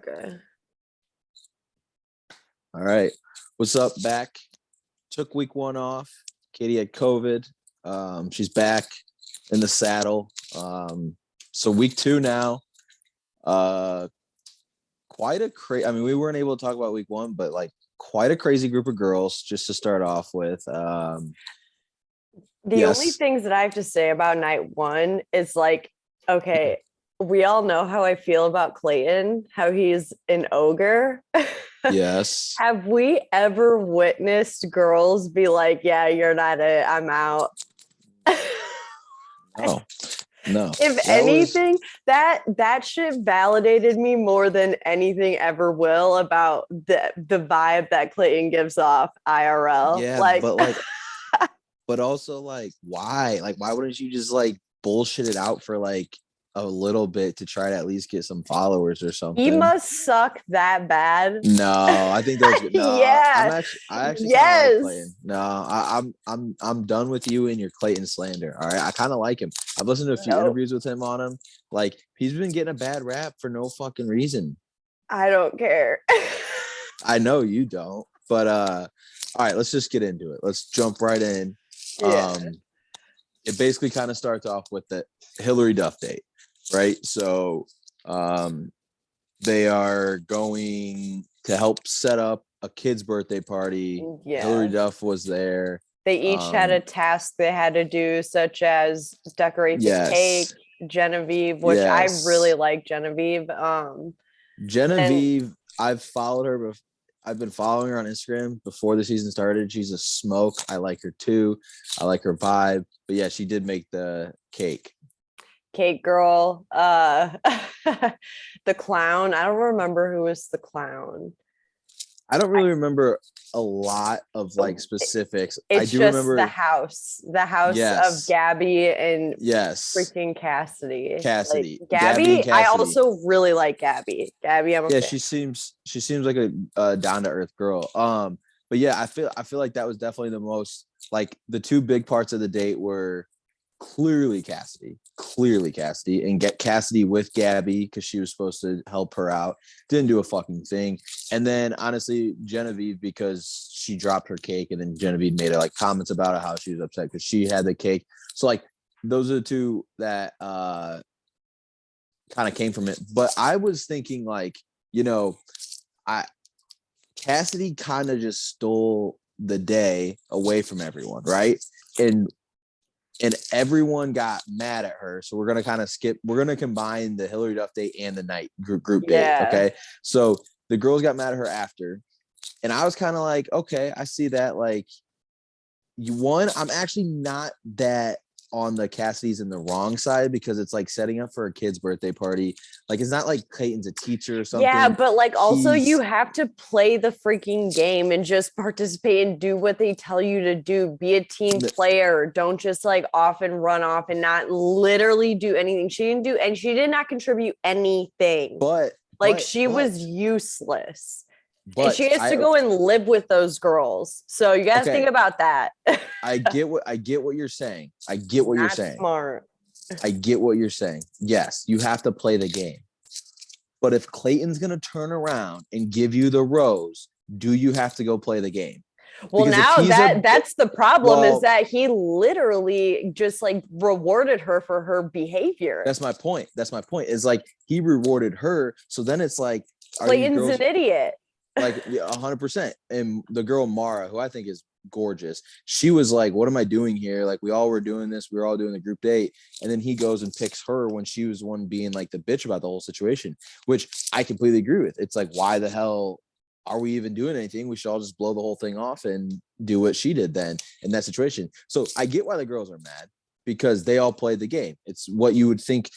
Okay. All right. What's up, back? Took week 1 off. Katie had COVID. She's back in the saddle. So week 2 now. Quite a crazy. I mean, we weren't able to talk about week 1, but like quite a crazy group of girls just to start off with. The only things that I have to say about night 1 is like, okay, we all know how I feel about Clayton, how he's an ogre. Yes. Have we ever witnessed girls be like, yeah, you're not it, I'm out? No. If anything, that shit validated me more than anything ever will about the vibe that Clayton gives off IRL. Yeah, but also like why? Like why wouldn't you just like bullshit it out for like a little bit to try to at least get some followers or something? He must suck that bad. No, I think those. No, yeah. I actually yes. kind of like Clayton. No, I'm done with you and your Clayton slander. All right, I kind of like him. I've listened to a few interviews with him on him. Like he's been getting a bad rap for no fucking reason. I don't care. I know you don't, but all right, let's just get into it. Let's jump right in. Yeah. It basically kind of starts off with the Hillary Duff date, right? So, they are going to help set up a kid's birthday party. Yeah. Hillary Duff was there. They each had a task they had to do, such as decorate the cake. Genevieve, which I really like Genevieve. Genevieve, I've followed her. I've been following her on Instagram before the season started. She's a smoke. I like her too. I like her vibe. But yeah, she did make the cake. Cake girl. The clown. I don't remember who was the clown. I don't really remember a lot of like specifics. It's I do just remember the house of Gabby and freaking Cassidy. Like, Gabby, I also really like Gabby. Gabby, I'm a fan. she seems like a down to earth girl. But yeah, I feel like that was definitely the most, like, the two big parts of the date were clearly Cassidy, and get Cassidy with Gabby because she was supposed to help her out. Didn't do a fucking thing. And then honestly, Genevieve, because she dropped her cake, and then Genevieve made like comments about it, how she was upset because she had the cake. So like those are the two that kind of came from it. But I was thinking, like, Cassidy kind of just stole the day away from everyone, right? And everyone got mad at her. So we're going to kind of we're going to combine the Hillary Duff date and the night group date. Okay. So the girls got mad at her after. And I was kind of like, okay, I see that. Like, I'm actually not that on the Cassidy's in the wrong side, because it's like setting up for a kid's birthday party. Like, it's not like Clayton's a teacher or something. Yeah, but like also you have to play the freaking game and just participate and do what they tell you to do. Be a team player. Don't just like off and run off and not literally do anything. She didn't do, and she did not contribute anything. But she was useless. But she has to go and live with those girls. So you got to think about that. I get what you're saying. I get what you're saying. Smart. I get what you're saying. Yes, you have to play the game. But if Clayton's going to turn around and give you the rose, do you have to go play the game? Well, because now that's the problem, is that he literally just like rewarded her for her behavior. That's my point. Is like he rewarded her. So then it's like, Clayton's an idiot. Like 100%. And the girl Mara, who I think is gorgeous, she was like, what am I doing here? Like, we all were doing this, we were all doing the group date, and then he goes and picks her when she was one being like the bitch about the whole situation, which I completely agree with. It's like, why the hell are we even doing anything? We should all just blow the whole thing off and do what she did then in that situation. So I get why the girls are mad, because they all played the game. It's what you would think.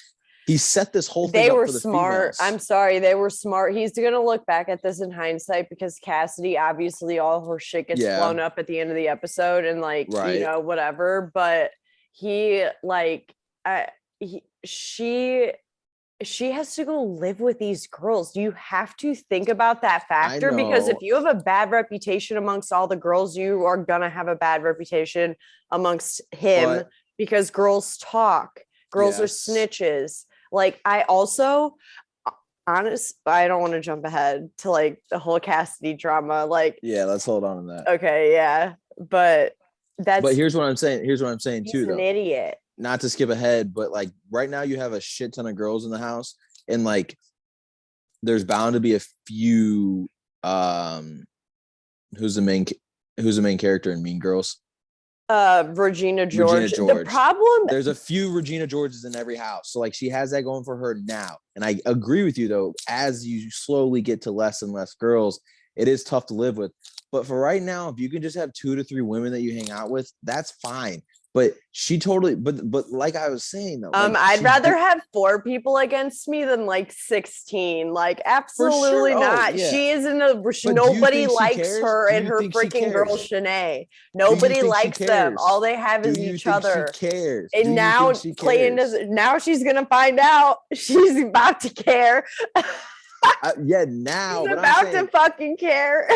He set this whole thing up for the smart. Females. I'm sorry. They were smart. He's going to look back at this in hindsight, because Cassidy, obviously all her shit gets blown up at the end of the episode and like, whatever. But he like, she has to go live with these girls. You have to think about that factor, because if you have a bad reputation amongst all the girls, you are going to have a bad reputation amongst him, because girls talk. Girls are snitches. Like, I also, honest, I don't want to jump ahead to like the whole Cassidy drama. Like, Yeah, let's hold on to that. okay, yeah, but But that's here's what I'm saying. Here's what I'm saying he's too, an though. idiot. Not to skip ahead, but like right now you have a shit ton of girls in the house, and like there's bound to be a few. Who's the main character in Mean Girls? Regina George. The problem, there's a few Regina Georges in every house, so like she has that going for her now. And I agree with you though, as you slowly get to less and less girls, it is tough to live with. But for right now, if you can just have 2 to 3 women that you hang out with, that's fine. But she totally, but like I was saying though, like I'd rather have 4 people against me than like 16. Like, absolutely sure. not. Yeah. She isn't nobody likes her and her freaking girl Shanae. Nobody likes them. All they have is each other. She cares? And now Clayton doesn't. Now she's gonna find out. She's about to care. Yeah, now she's about to fucking care.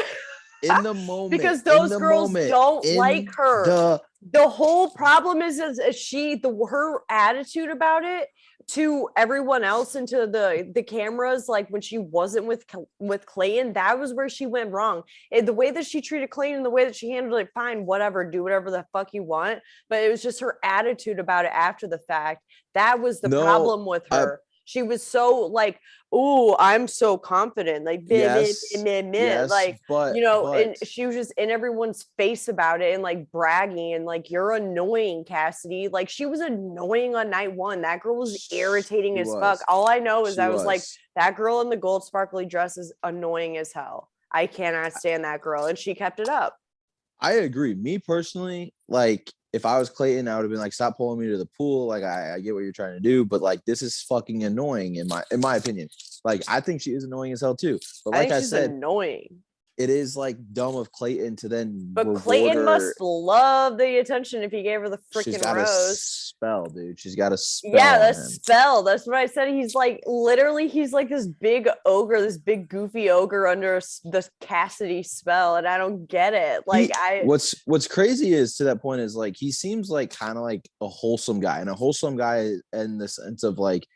In the moment, because those girls don't like her. The whole problem is her attitude about it to everyone else and to the cameras, like when she wasn't with Clayton, that was where she went wrong. And the way that she treated Clayton, the way that she handled it, fine, whatever, do whatever the fuck you want. But it was just her attitude about it after the fact. That was the problem with her. She was so like, "Oh, I'm so confident," like, like, and she was just in everyone's face about it and like bragging and like, "You're annoying, Cassidy." Like, she was annoying on night 1. That girl was irritating as fuck. All I know is I was like, that girl in the gold sparkly dress is annoying as hell. I cannot stand that girl, and she kept it up. I agree. Me personally, like, if I was Clayton, I would have been like, stop pulling me to the pool. Like, I get what you're trying to do, but like, this is fucking annoying in my opinion. Like, I think she is annoying as hell too. But like I said, annoying. It is like dumb of Clayton to then. But Clayton must love the attention if he gave her the freaking rose. Spell, dude. She's got a spell. Yeah, the spell. That's what I said. He's like, literally, he's like this big ogre, this big goofy ogre under the Cassidy spell, and I don't get it. Like, what's crazy is, to that point, is like he seems like kind of like a wholesome guy, and a wholesome guy in the sense of like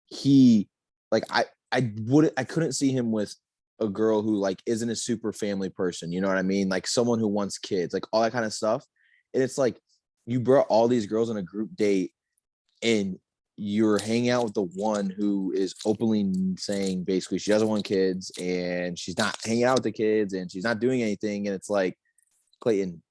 he, like I couldn't see him with a girl who like isn't a super family person, you know what I mean? Like someone who wants kids, like all that kind of stuff. And it's like you brought all these girls on a group date and you're hanging out with the one who is openly saying basically she doesn't want kids and she's not hanging out with the kids and she's not doing anything. And it's like, Clayton,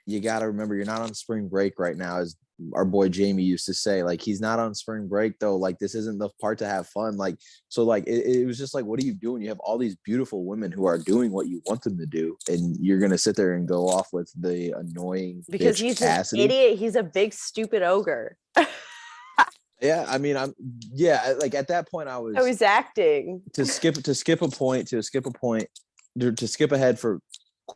you got to remember you're not on spring break right now, as our boy Jamie used to say. Like, he's not on spring break though. Like, this isn't the part to have fun. Like, so like it was just like, what are you doing? You have all these beautiful women who are doing what you want them to do, and you're gonna sit there and go off with the annoying because he's Cassidy. An idiot. He's a big stupid ogre. Yeah, I mean, like at that point I was acting to skip ahead for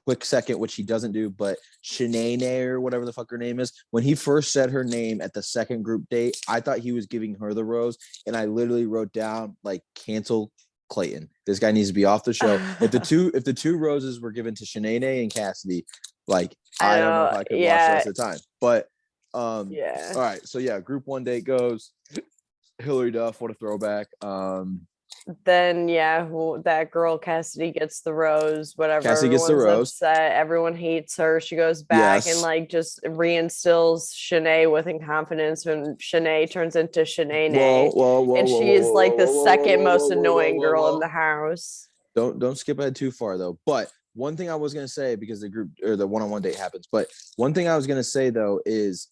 quick second, which he doesn't do, but Sheynana or whatever the fuck her name is, when he first said her name at the second group date, I thought he was giving her the rose, and I literally wrote down like, cancel Clayton. This guy needs to be off the show. If the two roses were given to Sheynana and Cassidy, like I don't know if I could watch the rest of the time. But yeah. All right, so yeah, group 1 date goes. Hillary Duff, what a throwback. Then that girl Cassidy gets the rose. Whatever. Cassidy gets the rose. Upset. Everyone hates her. She goes back and like just reinstills Shanae with confidence when Shanae turns into Sheynana. And she is like the second most annoying girl in the house. Don't skip ahead too far though. But one thing I was gonna say, because the group or the one-on-one date happens, but one thing I was gonna say though is,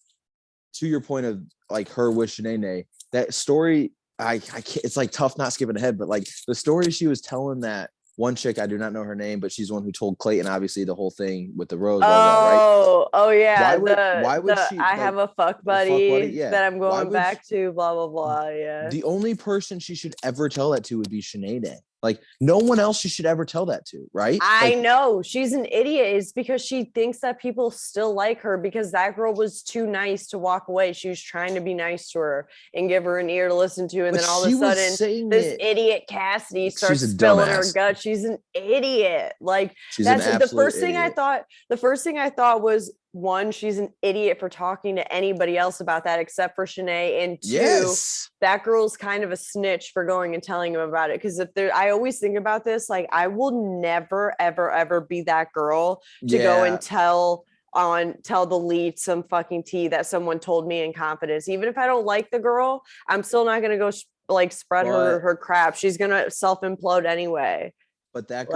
to your point of like her with Sheynana, that story. I can't, it's like tough not skipping ahead, but like the story she was telling, that one chick, I do not know her name, but she's the one who told Clayton obviously the whole thing with the rose. Oh yeah. Why would she? I have a fuck buddy that I'm going back to. Blah blah blah. Yeah. The only person she should ever tell that to would be Shanae. Like, no one else she should ever tell that to, right? I know. She's an idiot. It's because she thinks that people still like her because that girl was too nice to walk away. She was trying to be nice to her and give her an ear to listen to. And then all of a sudden, this idiot Cassidy starts spilling her gut. She's an idiot. Like, that's the first thing I thought. The first thing I thought was, one, she's an idiot for talking to anybody else about that except for Shanae. And two, Yes. that girl's kind of a snitch for going and telling him about it. Because if there, I always think about this, like I will never, ever, ever be that girl to go and tell the lead some fucking tea that someone told me in confidence. Even if I don't like the girl, I'm still not gonna go like spread her crap. She's gonna self implode anyway. But that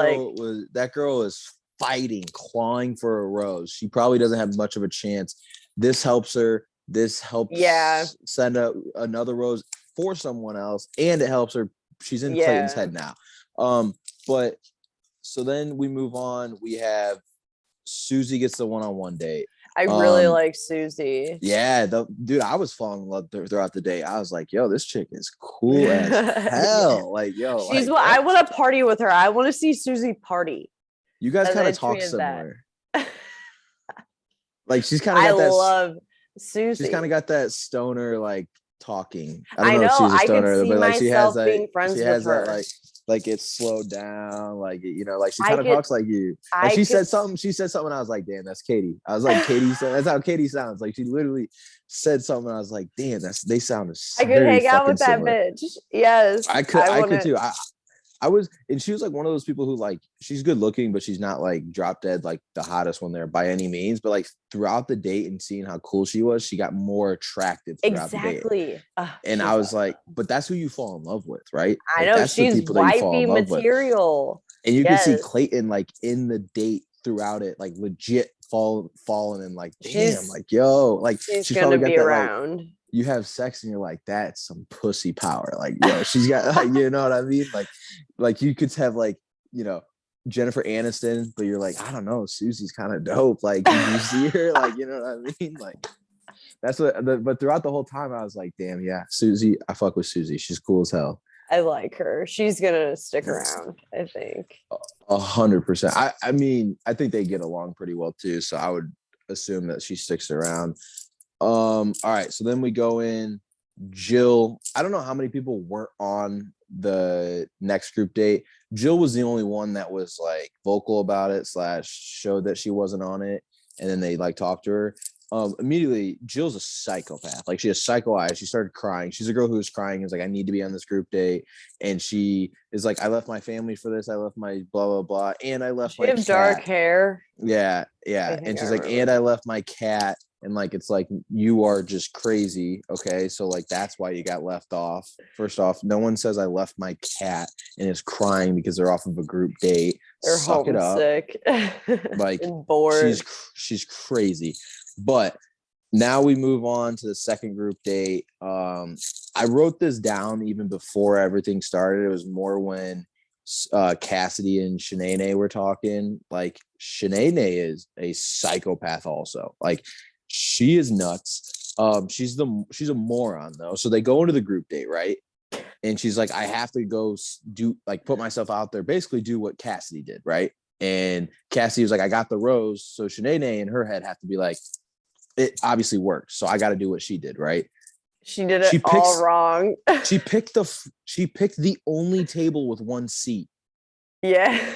girl is fighting, clawing for a rose. She probably doesn't have much of a chance. This helps her. This helps send another rose for someone else, and it helps her. She's in Clayton's head now. But so then we move on. We have Susie gets the one-on-one date. I really like Susie. Yeah, dude, I was falling in love throughout the day. I was like, yo, this chick is cool as hell. Like, yo, she's what I want to party with her. I want to see Susie party. You guys kind of talk similar. Like she's kind of got that. I love Susie. She's kind of got that stoner like talking. I don't know if she's a stoner, but like she has that. Being friends she has with her. That like it's slowed down, like like she kind of talks like you. Like she said something. She said something. I was like, damn, that's Katie. I was like, Katie. That's how Katie sounds. Like she literally said something. I was like, damn, they sound. I could hang out with that bitch. Yes, I could too. I was, and she was like one of those people who like she's good looking, but she's not like drop dead like the hottest one there by any means. But like throughout the date and seeing how cool she was, she got more attractive throughout the date. And I was like, but that's who you fall in love with, right? I know that's she's wifey material. And you can see Clayton like in the date throughout it, like legit falling and like, damn, like yo, like she's gonna be around. Like, you have sex and you're like, that's some pussy power. Like, yo, she's got, like, you know what I mean? Like you could have like, Jennifer Aniston, but you're like, I don't know, Susie's kind of dope. Like, did you see her? Like, you know what I mean? Like, that's but throughout the whole time, I was like, damn, yeah, Susie, I fuck with Susie. She's cool as hell. I like her. She's gonna stick around, I think. 100%. I mean, I think they get along pretty well too. So I would assume that she sticks around. All right, so then we go in Jill. I don't know how many people weren't on the next group date. Jill was the only one that was like vocal about it / showed that she wasn't on it, and then they like talked to her. Immediately, Jill's a psychopath. Like she has psycho eyes. She started crying. She's a girl who was crying. Is like, I need to be on this group date. And she is like, I left my family for this. I left my blah blah blah, and I left my cat. Dark hair. Yeah. And she's like, and I left my cat. And like, it's like, you are just crazy. Okay. So like, that's why you got left off. First off, no one says I left my cat and is crying because they're off of a group date. They're Suck homesick. It up. Like bored. She's crazy. But now we move on to the second group date. I wrote this down even before everything started. It was more when Cassidy and Sheynana were talking. Like Sheynana is a psychopath also. Like she is nuts. She's a moron though. So they go into the group date, right? And she's like, I have to go do like put myself out there, basically do what Cassidy did, right? And Cassidy was like, I got the rose. So Sheynana in her head have to be like, it obviously worked. So I got to do what she did, right? She did it all wrong. she picked the only table with one seat. Yeah.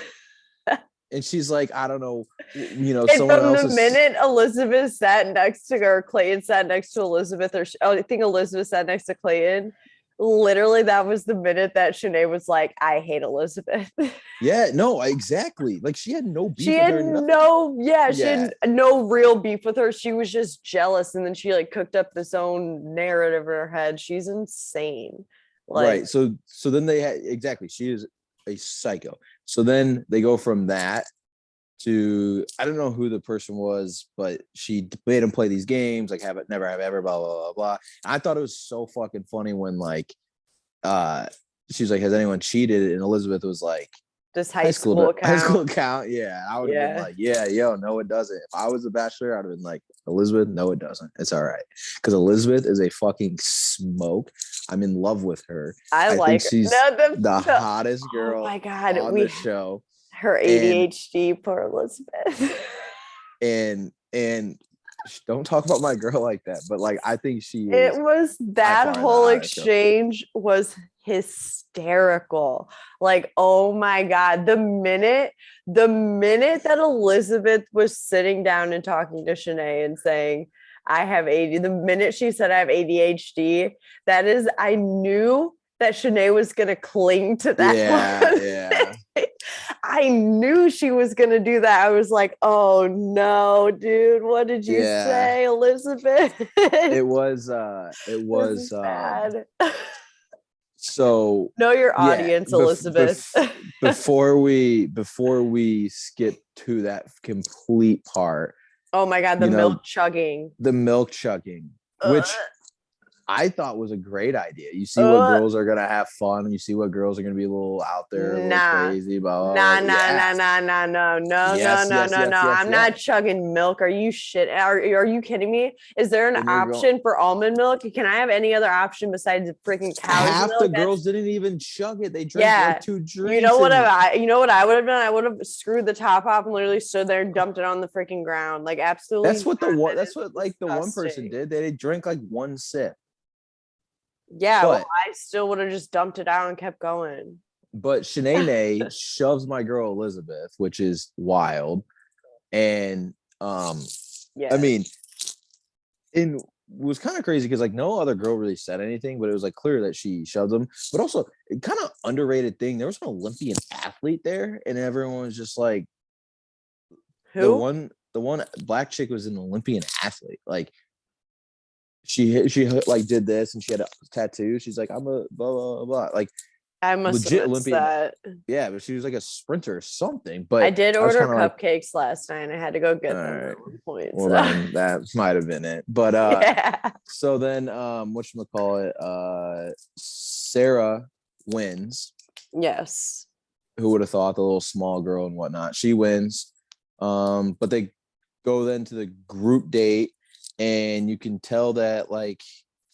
And she's like, I don't know, and someone from else. The minute Elizabeth sat next to her, Clayton sat next to Elizabeth, I think Elizabeth sat next to Clayton. Literally, that was the minute that Shanae was like, I hate Elizabeth. Yeah, no, exactly. Like she had no beef. She no real beef with her. She was just jealous, and then she like cooked up this own narrative in her head. She's insane. Like, right. So then they had exactly. She is a psycho. So then they go from that to I don't know who the person was, but she made him play these games, like have it, never have ever, blah blah blah blah. I thought it was so fucking funny when like she was like, has anyone cheated? And Elizabeth was like, this high school account. Yeah. I would have been like, yeah, yo, no, it doesn't. If I was the Bachelor, I'd have been like, Elizabeth, no, it doesn't. It's all right. Because Elizabeth is a fucking smoke. I'm in love with her. I like think she's the hottest girl oh my God, on the show. Her ADHD, poor Elizabeth. and don't talk about my girl like that. But like, I think she It is was by that far the whole hottest girl. exchange was hysterical. Like, oh my God. The minute that Elizabeth was sitting down and talking to Shanae and saying, I have AD, the minute she said I have ADHD, that is, I knew that Shanae was gonna cling to that Yeah, one. yeah, I knew she was gonna do that. I was like, "Oh no, dude! What did you yeah. say, Elizabeth? It This was is bad." so Know your yeah. audience, Elizabeth. Before we skip to that complete part, Oh my God, the you know, milk chugging. the milk chugging, Ugh, which I thought was a great idea. You see what ugh. girls are gonna have fun. You see what girls are gonna be a little out there, a little Nah. crazy, blah blah Nah, blah. nah, Yeah. nah, nah, nah, no, no, no, Yes, no, yes, no, no. yes, yes, I'm not yes. chugging milk. Are you shit? Are you kidding me? Is there an And you're going. option for almond milk? Can I have any other option besides freaking cow's Half the milk? girls didn't even chug it. They drank like Yeah. 2 drinks, and You know what I would have done? I would have screwed the top off and literally stood there and dumped it on the freaking ground. Like absolutely that's what not. That that's is what like the one person disgusting. did. They drank like one sip, Yeah, well, but I still would have just dumped it out and kept going. Shanae shoves my girl Elizabeth, which is wild. And I Yes. mean, it was kind of crazy because like no other girl really said anything, but it was like clear that she shoved them. But also, kind of underrated thing, there was an Olympian athlete there, and everyone was just like Who? the one black chick was an Olympian athlete. Like she like did this and she had a tattoo. She's like, I'm a blah blah blah. Like I must have legit missed Olympian. that. Yeah, but she was like a sprinter or something. I But did I was order kind of like, cupcakes last night. I had to go all get them right, at one point. well So then that might have been it. But yeah. so then whatchamacallit, Sarah wins. Yes. Who would have thought, the little small girl and whatnot? She wins. But they go then to the group date, and you can tell that like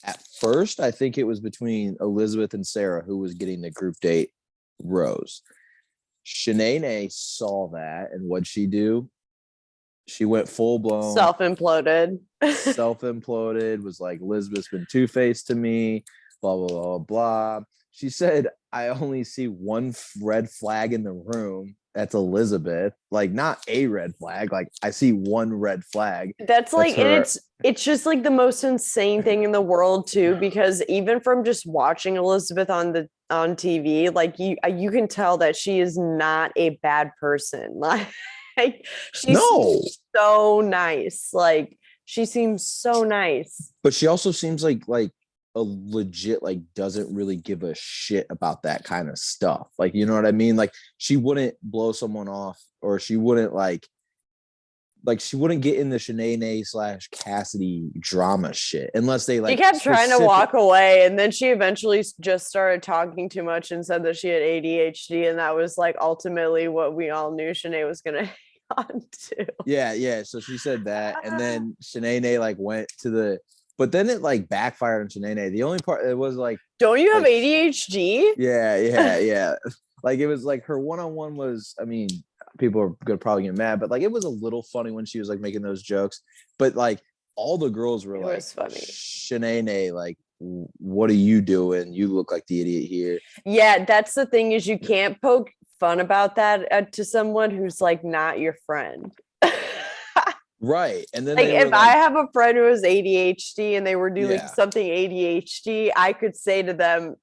at first I think it was between Elizabeth and Sarah who was getting the group date rose. Sheynana saw that, and what'd she do? She went full blown Self imploded. self imploded. Was like, Elizabeth's been two-faced to me. Blah blah blah blah. She said, "I only see one red flag in the room. That's Elizabeth. Like, not a red flag. Like, I see one red flag. That's That's like, and her." it's just like the most insane thing in the world too, because even from just watching Elizabeth on TV, like you can tell that she is not a bad person. Like she's No, so nice. Like she seems so nice. but she also seems like a legit, like, doesn't really give a shit about that kind of stuff. Like, you know what I mean? Like, she wouldn't blow someone off, or she wouldn't like she wouldn't get in the Sheynana / Cassidy drama shit unless they She like kept trying to specific. walk away, and then she eventually just started talking too much and said that she had ADHD, and that was like ultimately what we all knew Shanae was gonna hang on to. Yeah, yeah. So she said that, and then Sheynana like went to the, but then it like backfired on Sheynana. The only part it was Don't you have like ADHD? yeah, yeah, yeah. Like it was like her one-on-one was, I mean, people are gonna probably get mad, but like it was a little funny when she was like making those jokes. But like all the girls were It like, was funny. Sheynana, like, what are you doing? You look like the idiot here. Yeah, that's the thing, is you can't poke fun about that to someone who's like not your friend. Right. And then Like they were if I like, have a friend who has ADHD and they were doing yeah, something ADHD, I could say to them,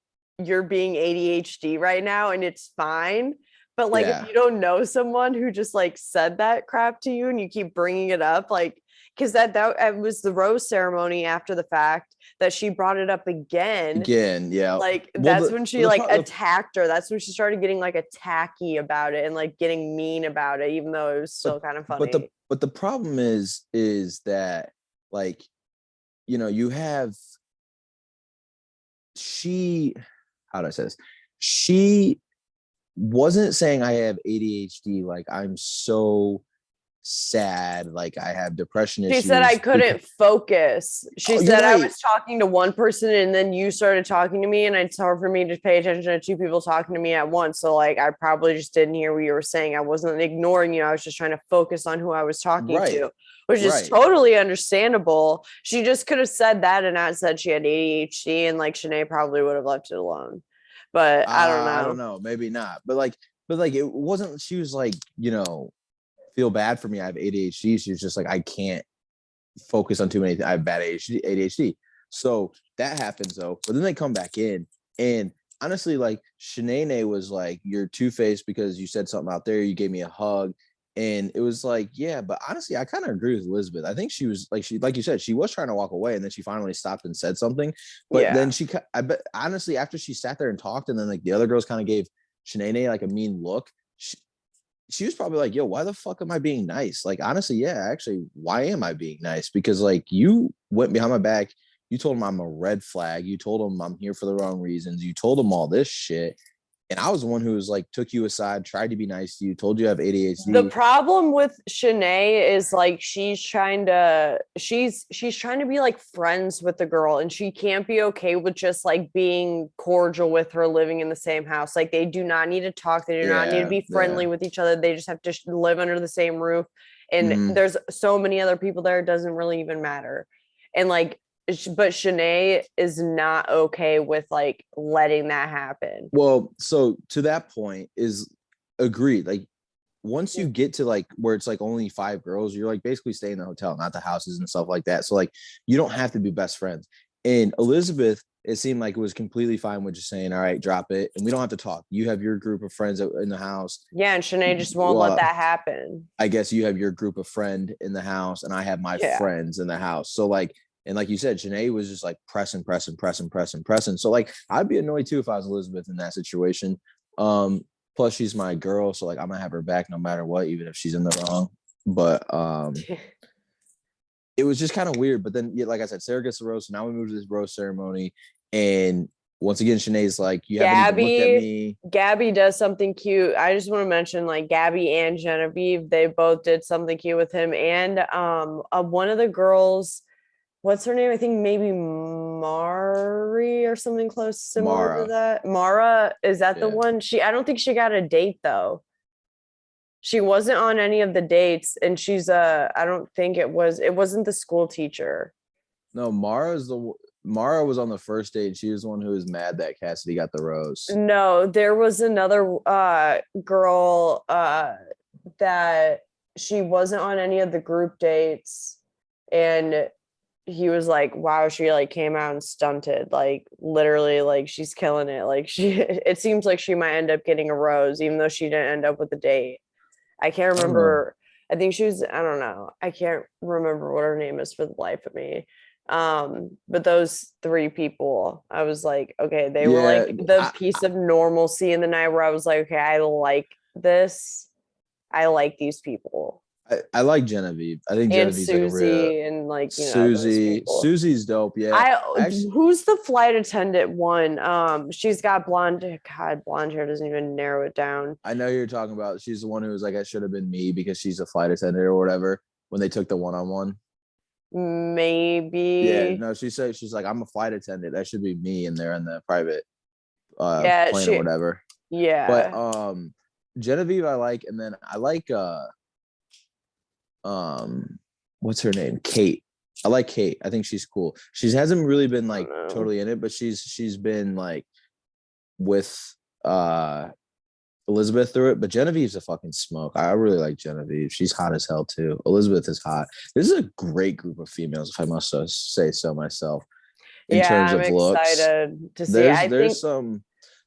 "You're being ADHD right now," and it's fine. But like if yeah, you don't know someone who just like said that crap to you and you keep bringing it up, like because that was the rose ceremony after the fact that she brought it up again. again, yeah. Like Well, that's when she the like pro- attacked her. That's when she started getting like attacky about it and like getting mean about it, even though it was but still kind of but the funny. but the problem is that, like, you have, she, how do I say this? She wasn't saying I have ADHD like I'm so sad, like I have depression She issues. said I couldn't focus. She Oh, said I right. was talking to one person and then you started talking to me, and it's hard for me to pay attention to two people talking to me at once. So like I probably just didn't hear what you were saying. I wasn't ignoring you. I was just trying to focus on who I was talking Right. to, which is totally understandable. She just could have said that and not said she had ADHD, and like Shanae probably would have left it alone. But I don't know. I don't know. Maybe not. But like it wasn't, she was like, feel bad for me. I have ADHD. She was just like, I can't focus on too many. I have bad ADHD. So that happens though. But then they come back in, and honestly, like Sheynana was like, you're two-faced because you said something out there. You gave me a hug, and it was like, yeah. But honestly, I kind of agree with Elizabeth. I think she was like you said, she was trying to walk away, and then she finally stopped and said something. But then I bet honestly, after she sat there and talked, and then like the other girls kind of gave Sheynana like a mean look. She was probably like, yo, why the fuck am I being nice? Like, honestly, yeah, actually, why am I being nice? Because like you went behind my back. You told him I'm a red flag. You told him I'm here for the wrong reasons. You told him all this shit. And I was the one who was like, took you aside, tried to be nice to you, told you I have ADHD. The problem with Shanae is like she's trying to be like friends with the girl, and she can't be okay with just like being cordial with her living in the same house. Like they do not need to talk, they do not need to be friendly with each other. They just have to live under the same roof. And there's so many other people there, it doesn't really even matter. And like, but Shanae is not okay with like letting that happen. Well, so to that point is agreed. Like once you get to like where it's like only 5 girls, you're like basically staying in the hotel, not the houses and stuff like that. So like you don't have to be best friends. And Elizabeth, it seemed like it was completely fine with just saying, all right, drop it. And we don't have to talk. You have your group of friends in the house. Yeah, and Shanae just won't let that happen. I guess you have your group of friend in the house, and I have my friends in the house. So like, and like you said, Shanae was just like pressing. So like, I'd be annoyed too if I was Elizabeth in that situation. Plus she's my girl, so like I'm gonna have her back no matter what, even if she's in the wrong. But it was just kind of weird. But then, yeah, like I said, Sarah gets the rose. So now we move to this rose ceremony, and once again, Shanae's like, you haven't even looked at me. Gabby does something cute. I just want to mention like Gabby and Genevieve, they both did something cute with him. And one of the girls, what's her name? I think maybe Mari or something close similar to that. Mara, is that the one? I don't think she got a date though. She wasn't on any of the dates, and she's I don't think it wasn't the school teacher. No, Mara was on the first date. She was the one who was mad that Cassidy got the rose. No, there was another girl that she wasn't on any of the group dates, and he was like, wow, she like came out and stunted, like literally, like she's killing it. Like it seems like she might end up getting a rose, even though she didn't end up with a date. I can't remember. I think she was, I don't know. I can't remember what her name is for the life of me. But those 3 people, I was like, okay, they were like the piece of normalcy in the night where I was like, okay, I like this. I like these people. I like Genevieve. I think Genevieve's Susie, like a real, and like Susie's dope. Yeah. Who's the flight attendant one? She's got blonde. God, blonde hair doesn't even narrow it down. I know you're talking about. She's the one who was like, I should have been me because she's a flight attendant or whatever. When they took the one-on-one. Maybe. Yeah. No, she said she's like, I'm a flight attendant. That should be me, and they're in the private plane or whatever. Yeah. But Genevieve I like, and then I like what's her name? Kate. I like Kate. I think she's cool. She hasn't really been like totally in it, but she's been like with Elizabeth through it. But Genevieve's a fucking smoke. I really like Genevieve. She's hot as hell too. Elizabeth is hot. This is a great group of females, if I must say so myself. In terms of looks, excited to see.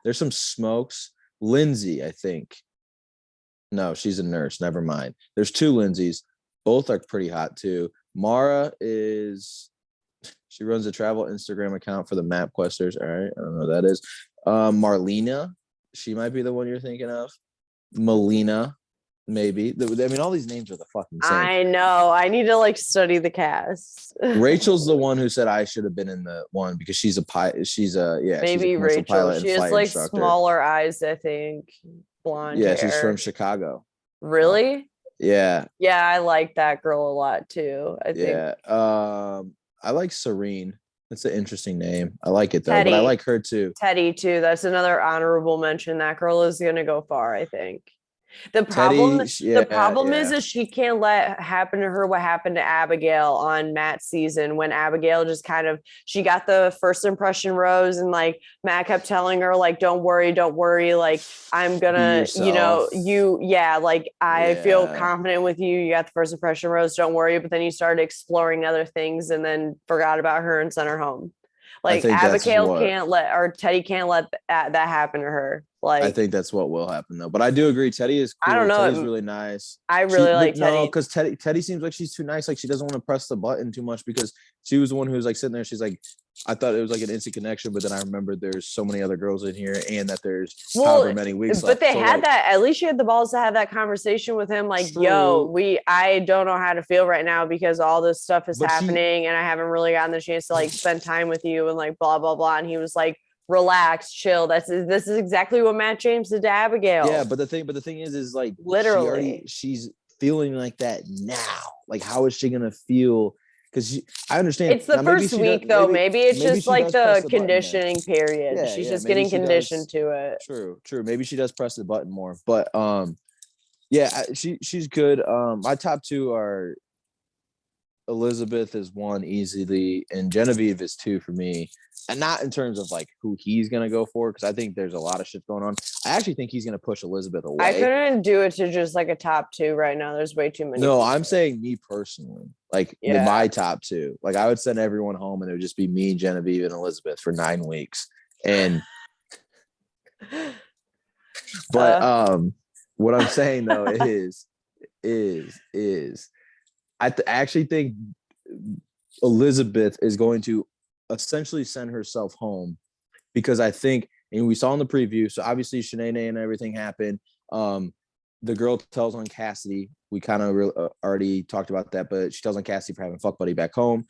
There's some smokes. Lindsay, I think. No, she's a nurse. Never mind. There's 2 Lindsays. Both are pretty hot too. Mara she runs a travel Instagram account for the Map Questers. All right, I don't know who that is. Marlena, she might be the one you're thinking of. Melina, maybe. I mean, all these names are the fucking same. I know. I need to like study the cast. Rachel's the one who said I should have been in the one because she's a pilot. Maybe Rachel. She has like smaller eyes, I think. Blonde hair. She's from Chicago. Really? Yeah. Yeah, I like that girl a lot too. I think Yeah. I like Serene. That's an interesting name. I like it though, but I Teddy, like her too. Teddy too. That's another honorable mention. That girl is gonna go far, I think. The problem, Teddy, the yeah, problem yeah. is she can't let happen to her what happened to Abigail on Matt's season when Abigail just kind of she got the first impression rose and like Matt kept telling her like don't worry, like I'm Be gonna yourself. like I feel Yeah. confident with you. You got the first impression rose, don't worry. But then you started exploring other things and then forgot about her and sent her home. I Like think that's Abigail what can't let or Teddy can't let that happen to her. I Like think that's what will happen though. But I do agree. Teddy is I don't cool. Teddy's know. really nice. I She, really but like no, Teddy. because Teddy seems like she's too nice. Like she doesn't want to press the button too much because she was the one who was like sitting there. She's like, I thought it was like an instant connection, but then I remembered there's so many other girls in here, and that there's however many weeks But left. they So had like, that. At least she had the balls to have that conversation with him. Like, yo, true, I don't know how to feel right now because all this stuff is but she, happening, and I haven't really gotten the chance to like spend time with you and like blah blah blah. And he was like, relax, chill. This is exactly what Matt James did to yeah. Abigail. But the thing is like Literally, she's feeling like that now. Like, how is she gonna feel? Because I understand it's the now. Maybe first she does. week though. Maybe it's Maybe just she like does press the the button then. conditioning period. Yeah, She's yeah. just Maybe getting she conditioned does. to it. True. Maybe she does press the button more. But yeah, she's good. My top two are Elizabeth is one easily, and Genevieve is two for me. And not in terms of like who he's gonna go for, because I think there's a lot of shit going on. I actually think he's gonna push Elizabeth I away. couldn't do it to just like a top two right now. There's way too many No, people. I'm saying me personally, like Yeah. my top two. Like I would send everyone home, and it would just be me, Genevieve, and Elizabeth for 9 weeks. And but what I'm saying though is I actually think Elizabeth is going to essentially send herself home because I think, and we saw in the preview, so obviously Sheynana and everything happened. The girl tells on Cassidy. We kind of already talked about that, but she tells on Cassidy for having fuck buddy back home.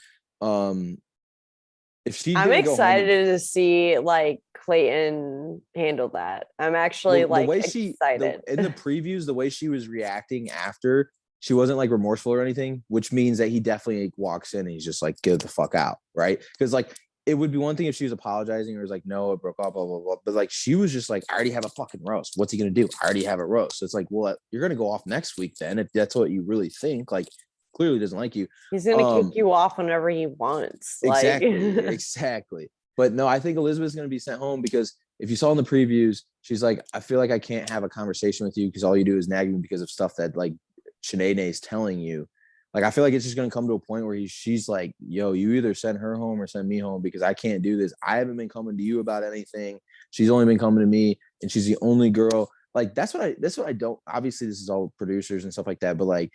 If she's I'm gonna go home, excited to see like Clayton handle that. I'm actually the like way excited. in the previews, the way she was reacting after, she wasn't like remorseful or anything, which means that he definitely like, walks in and he's just like, get the fuck out, right? Because like it would be one thing if she was apologizing or was like, no, it broke up, blah blah blah. But like she was just like, I already have a fucking roast. What's he gonna do? I already have a roast. So it's like, well, you're gonna go off next week then if that's what you really think. Like clearly doesn't like you. He's gonna kick you off whenever he wants. Like Exactly. But no, I think Elizabeth's going to be sent home because if you saw in the previews, she's like, I feel like I can't have a conversation with you because all you do is nag me because of stuff that like Shanae is telling you. Like, I feel like it's just going to come to a point where she's like, yo, you either send her home or send me home because I can't do this. I haven't been coming to you about anything. She's only been coming to me and she's the only girl. Like, that's what I don't, obviously this is all producers and stuff like that, but like,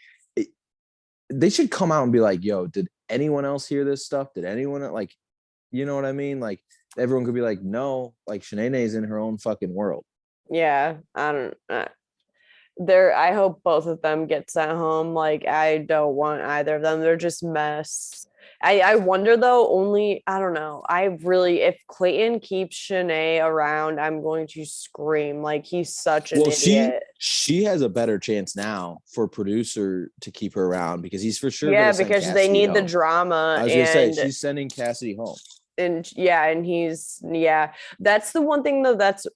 they should come out and be like, yo, did anyone else hear this stuff? Did anyone like, you know what I mean? Like everyone could be like, no, like Sheynana is in her own fucking world. yeah, I don't there I hope both of them get sent home. Like I don't want either of them. They're just mess. I wonder though, only I don't know. I really if Clayton keeps Shanae around, I'm going to scream. Like he's such an Well, idiot. she has a better chance now for producer to keep her around because he's for sure Yeah, gonna send because they Cassidy need the home. drama I was gonna say she's sending Cassidy home. and he's that's the one thing though that's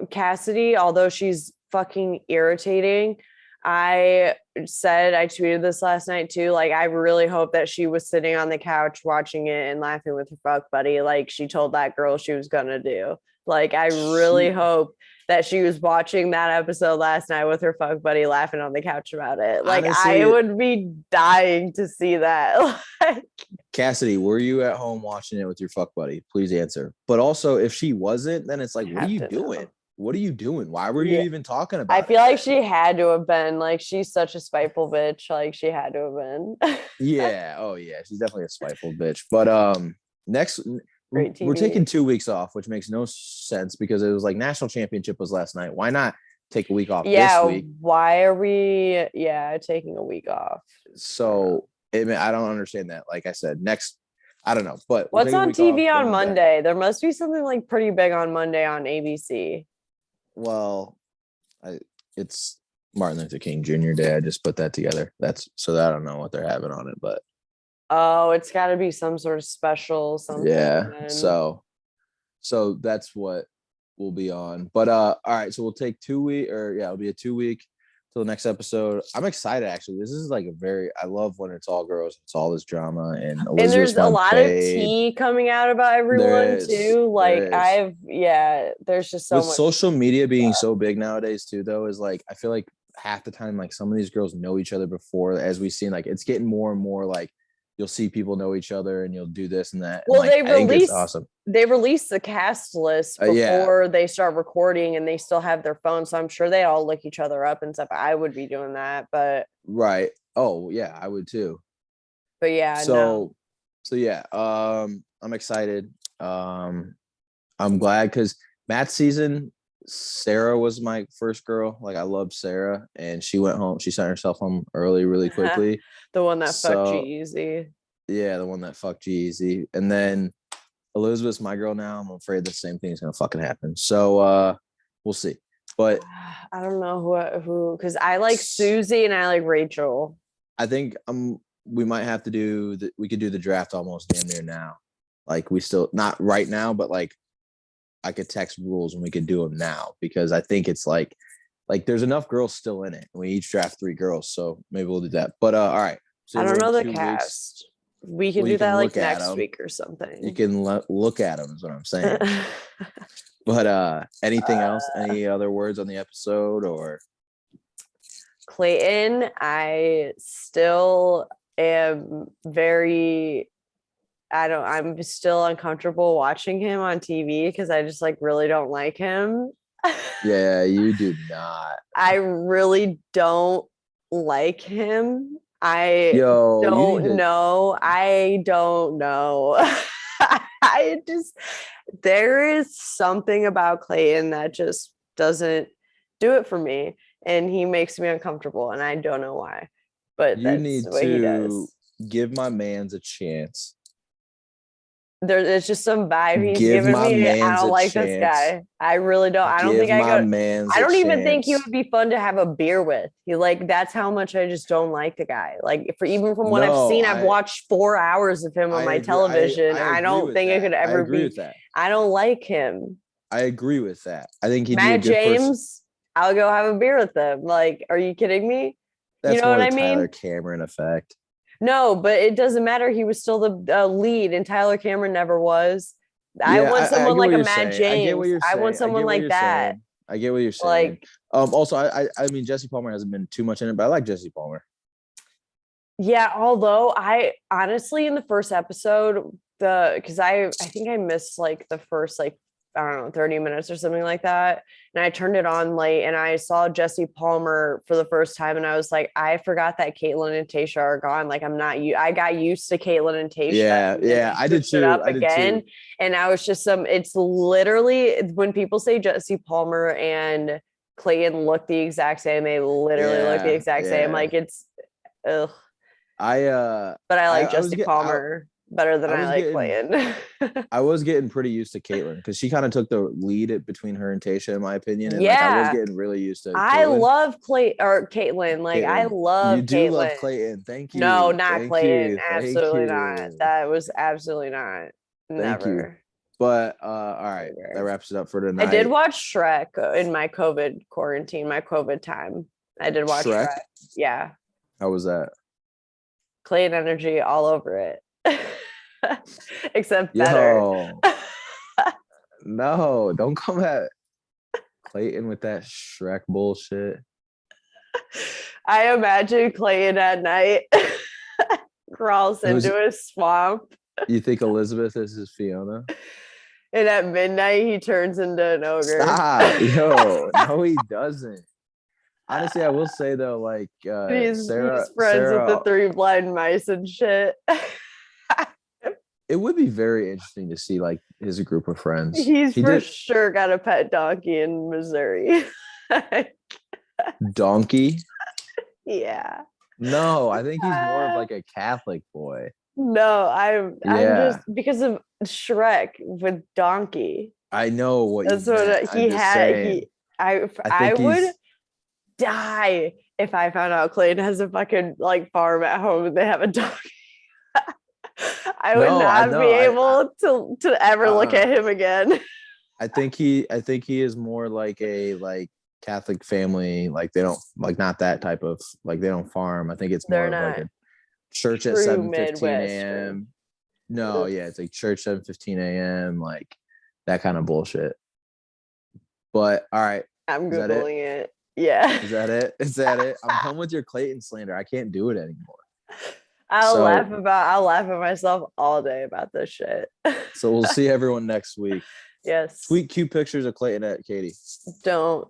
Cassidy, although she's fucking irritating. I I tweeted this last night too. Like, I really hope that she was sitting on the couch watching it and laughing with her fuck buddy, like she told that girl she was gonna do. Like, I really hope that she was watching that episode last night with her fuck buddy laughing on the couch about it. Like, Honestly, I would be dying to see that. Cassidy, were you at home watching it with your fuck buddy? Please answer. But also, if she wasn't, then it's like, what are you doing? Know. What are you doing? Why were you even talking about I it? feel like she had to have been like, she's such a spiteful bitch. Like she had to have been. Yeah. Oh yeah. She's definitely a spiteful bitch. But next we're taking 2 weeks off, which makes no sense because it was like national championship was last night. Why not take a week off this week? Why are we taking a week off? So I don't understand that. Like I said, next I don't know. But what's on TV on Monday? There must be something like pretty big on Monday on ABC. Well, it's Martin Luther King Jr. Day. I just put that together. That's so that I don't know what they're having on it, but Oh, it's got to be some sort of special something. yeah. Then. So that's what we'll be on. But all right, so we'll take 2 week it'll be a 2 week till the next episode. I'm excited actually. This is like I love when it's all girls, it's all this drama and there's a lot of tea coming out about everyone too. Like there's just so with much social media being so big nowadays too, though, is like I feel like half the time like some of these girls know each other before, as we've seen, like it's getting more and more like you'll see people know each other and you'll do this and that. Well, and, like, I think it's awesome. They release the cast list before they start recording, and they still have their phones. So I'm sure they all look each other up and stuff. I would be doing that, but right. Oh yeah, I would too. But yeah, so yeah, I'm excited. I'm glad because Matt's season, Sarah was my first girl. Like I loved Sarah, and she went home. She sent herself home early, really quickly. The one that fucked G-Eazy. Yeah, the one that fucked G-Eazy. And then Elizabeth's my girl now. I'm afraid the same thing is gonna fucking happen. So we'll see. But I don't know who because I like Susie and I like Rachel. I think we might have to we could do the draft almost damn near now. Like we still not right now, but like I could text rules and we could do them now because I think it's like there's enough girls still in it. We each draft 3 girls, so maybe we'll do that. But all right. So I don't know the cast. We can do that like next week or something. You can look at them is what I'm saying. But anything else? Any other words on the episode or? Clayton, I still am I'm still uncomfortable watching him on TV because I just like really don't like him. Yeah, you do not. I really don't like him. I don't know. There is something about Clayton that just doesn't do it for me. And he makes me uncomfortable and I don't know why. But you need to give my man's a chance. There's just some vibe he's giving me. I don't like this guy. I really don't. I don't think I don't even think he would be fun to have a beer with. That's how much I just don't like the guy. Like even from what I've seen, I've watched 4 hours of him on my television. I don't think it could ever be. I don't like him. I agree with that. I think he'd Matt be a good James. Person. I'll go have a beer with him. Like, are you kidding me? That's you know what I mean? Tyler Cameron effect. No, but it doesn't matter. He was still the lead, and Tyler Cameron never was. I want someone like a Matt James. I want someone like that. I get what you're saying. Also, I mean, Jesse Palmer hasn't been too much in it, but I like Jesse Palmer. Yeah, although I honestly in the first episode, because I think I missed like the first I don't know 30 minutes or something like that, and I turned it on late and I saw Jesse Palmer for the first time and I was like, I forgot that Caitlin and Tasha are gone. Like I got used to Caitlin and Tasha. Yeah, I did too. And I was just it's literally when people say Jesse Palmer and Clayton look the exact same, they literally look the exact same. Like it's ugh. But I like Jesse Palmer better than I like Clayton. I was getting pretty used to Caitlin because she kind of took the lead between her and Tasha, in my opinion. And I was getting really used to. I love Caitlin. Like I love. You do Caitlin. love Clayton. Thank you. No, not Clayton. Absolutely not. That was absolutely not. Never. You. But all right, that wraps it up for tonight. I did watch Shrek in my COVID quarantine, my COVID time. I did watch Shrek. Yeah. How was that? Clayton energy all over it. Except better. No, don't come at Clayton with that Shrek bullshit. I imagine Clayton at night crawls into a swamp. You think Elizabeth is his Fiona? And at midnight he turns into an ogre. Stop, no, he doesn't. Honestly, I will say though, like he's friends with the 3 blind mice and shit. It would be very interesting to see like his group of friends. He sure got a pet donkey in Missouri. Donkey? Yeah. No, I think he's more of like a Catholic boy. No, I'm just because of Shrek with donkey. I know what that's what he had. I would. die if I found out Clayton has a fucking like farm at home and they have a dog. I would No, I not be know. able to ever look Uh-uh. at him again. I think he is more like a like Catholic family. Like they don't like not that type of like they don't farm. I think it's more They're of like not a church at true 7:15 Midwestern. a.m. No, Ugh, yeah, it's like church 7:15 a.m. like that kind of bullshit. But all right, I'm is that it? Googling it. Yeah. Is that it? Is that it? I'm done with your Clayton slander. I can't do it anymore. I'll So laugh at myself all day about this shit. so we'll see everyone next week. Yes. Tweet cute pictures of Clayton at Katie. Don't